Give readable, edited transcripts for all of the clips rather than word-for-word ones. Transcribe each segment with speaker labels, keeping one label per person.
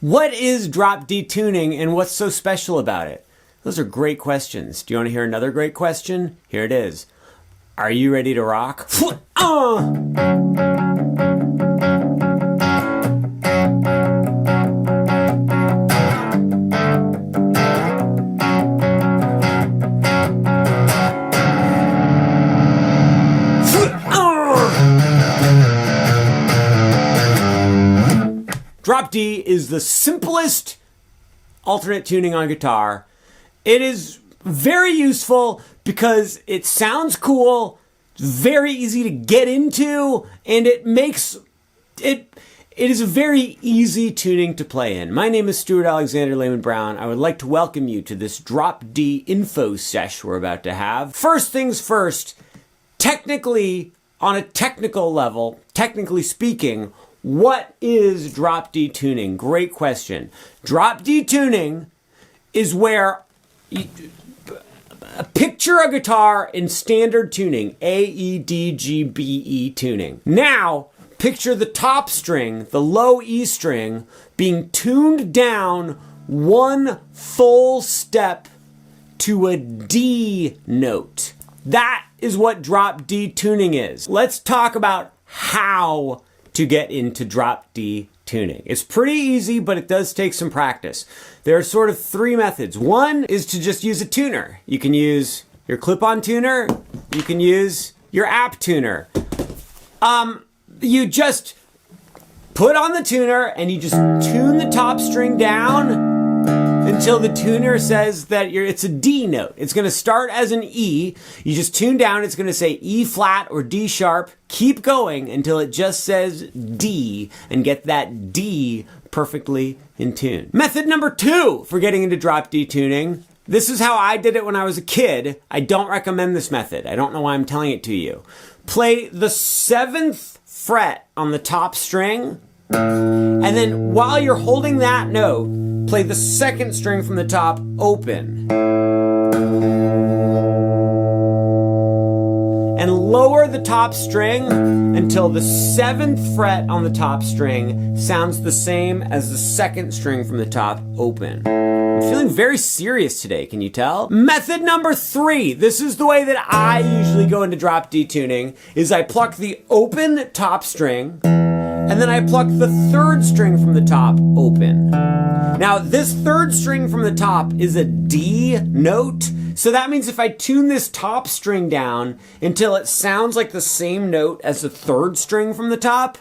Speaker 1: What is drop D tuning and what's so special about it? Those are great questions. Do you want to hear another great question? Here it is. Are you ready to rock? Drop D is the simplest alternate tuning on guitar. It is very useful because it sounds cool, it's very easy to get into, and it is a very easy tuning to play in. My name is Stuart Alexander Lehman-brown. I would like to welcome you to this Drop D info sesh we're about to have. First things first, technically, on a technical level, technically speaking, what is drop D tuning? Great question. Drop D tuning is where picture a guitar in standard tuning, A, E, D, G, B, E tuning. Now, picture the top string, the low E string, being tuned down one full step to a D note. That is what drop D tuning is. Let's talk about how to get into drop D tuning. It's pretty easy, but it does take some practice. There are sort of three methods. One is to just use a tuner. You can use your clip-on tuner. You can use your app tuner. You just put on the tuner and you just tune the top string down until the tuner says that it's a D note. It's going to start as an E. You just tune down. It's going to say E flat or D sharp. Keep going until it just says D and get that D perfectly in tune. Method number 2 for getting into drop D tuning. This is how I did it when I was a kid. I don't recommend this method. I don't know why I'm telling it to you. Play the 7th fret on the top string, and then while you're holding that note, play the 2nd string from the top open. And lower the top string until the 7th fret on the top string sounds the same as the 2nd string from the top open. I'm feeling very serious today, can you tell? Method number 3, this is the way that I usually go into drop D tuning, is I pluck the open top string, and then I pluck the 3rd string from the top open. Now, this 3rd string from the top is a D note, so that means if I tune this top string down until it sounds like the same note as the 3rd string from the top,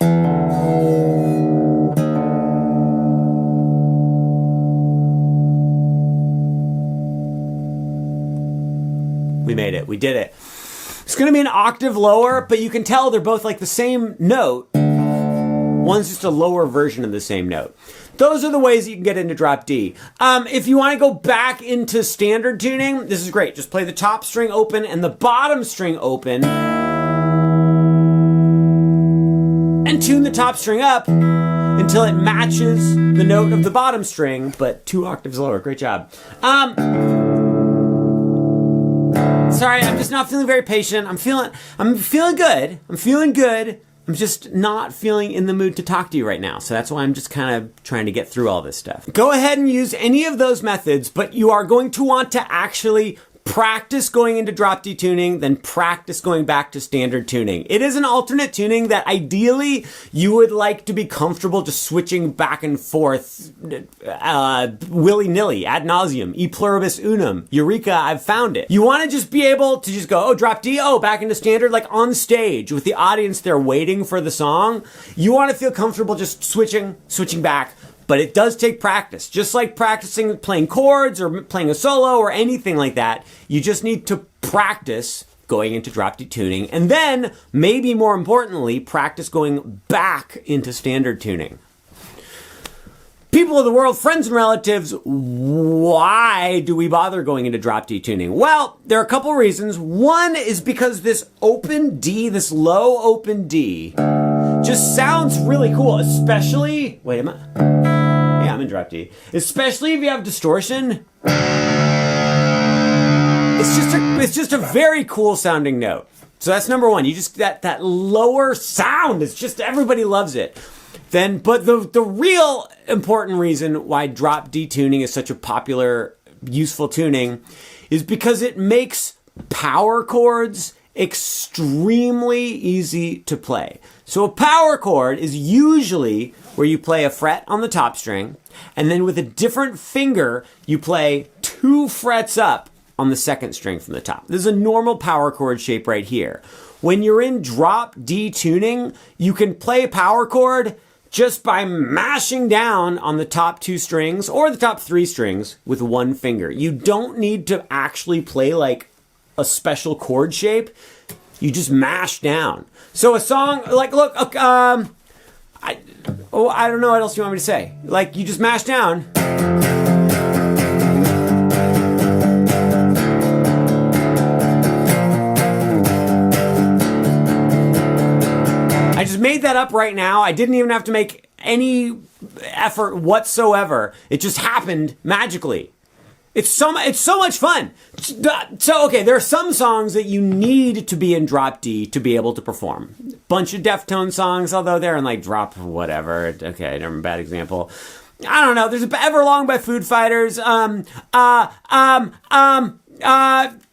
Speaker 1: we made it, we did it. It's gonna be an octave lower, but you can tell they're both like the same note. One's just a lower version of the same note. Those are the ways that you can get into drop D. If you want to go back into standard tuning, this is great. Just play the top string open and the bottom string open, and tune the top string up until it matches the note of the bottom string, but 2 octaves lower. Great job. Sorry, I'm just not feeling very patient. I'm feeling good. I'm feeling good. I'm just not feeling in the mood to talk to you right now. So that's why I'm just kind of trying to get through all this stuff. Go ahead and use any of those methods, but you are going to want to actually practice going into drop D tuning, then practice going back to standard tuning. It is an alternate tuning that ideally you would like to be comfortable just switching back and forth willy-nilly, ad nauseum, e pluribus unum, eureka, I've found it. You want to just be able to just go, oh, drop D, oh, back into standard, like on stage with the audience there waiting for the song. You want to feel comfortable just switching back. But it does take practice. Just like practicing playing chords or playing a solo or anything like that, you just need to practice going into drop D tuning, and then, maybe more importantly, practice going back into standard tuning. People of the world, friends and relatives, why do we bother going into drop D tuning? Well, there are a couple reasons. One is because this open D, this low open D, just sounds really cool, especially, yeah, I'm in drop D. Especially if you have distortion. It's just a very cool sounding note. So that's number one. You just, that lower sound, it's just, everybody loves it. But the real important reason why drop D tuning is such a popular, useful tuning is because it makes power chords extremely easy to play. So a power chord is usually where you play a fret on the top string, and then with a different finger, you play 2 frets up on the second string from the top. This is a normal power chord shape right here. When you're in drop D tuning, you can play a power chord just by mashing down on the top 2 strings or the top 3 strings with 1 finger. You don't need to actually play like a special chord shape. You just mash down. So a song, like, look, I don't know what else you want me to say. Like, you just mash down. I just made that up right now. I didn't even have to make any effort whatsoever. It just happened magically. It's so much fun. So, okay, there are some songs that you need to be in drop D to be able to perform. Bunch of Deftone songs, although they're in like drop whatever. Okay, never, bad example. I don't know. There's Everlong by Food Fighters.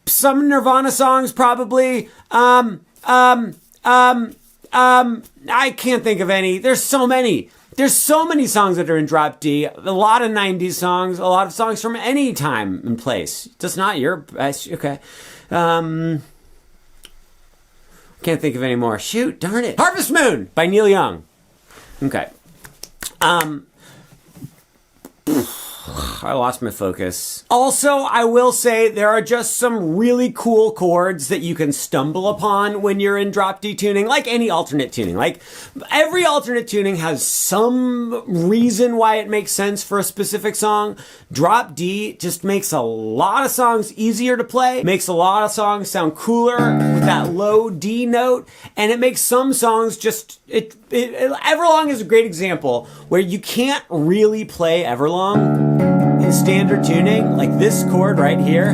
Speaker 1: Some Nirvana songs probably. I can't think of any. There's so many. There's so many songs that are in drop D. A lot of 90s songs. A lot of songs from any time and place. Just not your best. Okay. Can't think of any more. Shoot, darn it. Harvest Moon by Neil Young. Okay. I lost my focus. Also, I will say there are just some really cool chords that you can stumble upon when you're in drop D tuning, like any alternate tuning. Like every alternate tuning has some reason why it makes sense for a specific song. Drop D just makes a lot of songs easier to play, makes a lot of songs sound cooler with that low D note, and it makes some songs just, Everlong is a great example where you can't really play Everlong in standard tuning, like this chord right here.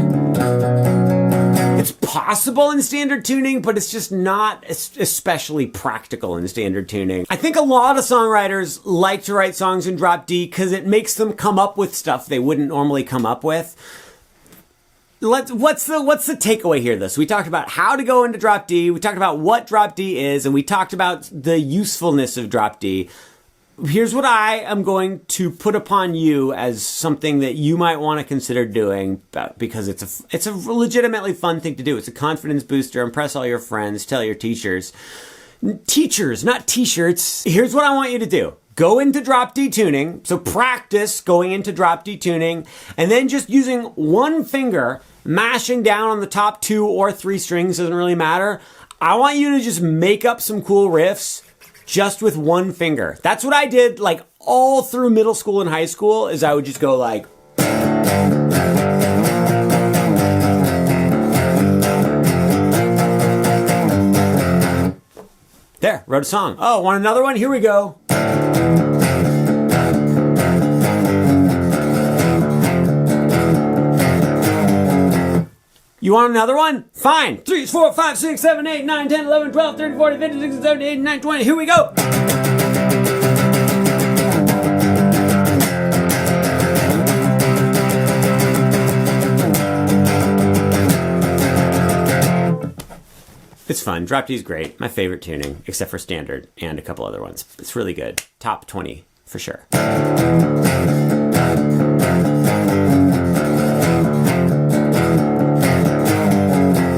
Speaker 1: It's possible in standard tuning, but it's just not especially practical in standard tuning. I think a lot of songwriters like to write songs in drop D because it makes them come up with stuff they wouldn't normally come up with. What's the takeaway here, though? So we talked about how to go into drop D, we talked about what drop D is, and we talked about the usefulness of drop D. Here's what I am going to put upon you as something that you might want to consider doing, because it's a legitimately fun thing to do. It's a confidence booster. Impress all your friends. Tell your teachers. Teachers, not t-shirts. Here's what I want you to do. Go into drop D tuning. So practice going into drop D tuning, and then just using 1 finger, mashing down on the top 2 or 3 strings, doesn't really matter. I want you to just make up some cool riffs just with 1 finger. That's what I did like all through middle school and high school, is I would just go like, there, wrote a song. Oh, want another one? Here we go. You want another one? Fine. 3, 4, 5, 6, 7, 8, 9, 10, 11, 12, 13, 14, 15, 16, 17, 18, 19, 20. Here we go. It's fun. Drop D is great. My favorite tuning, except for standard and a couple other ones. It's really good. Top 20 for sure.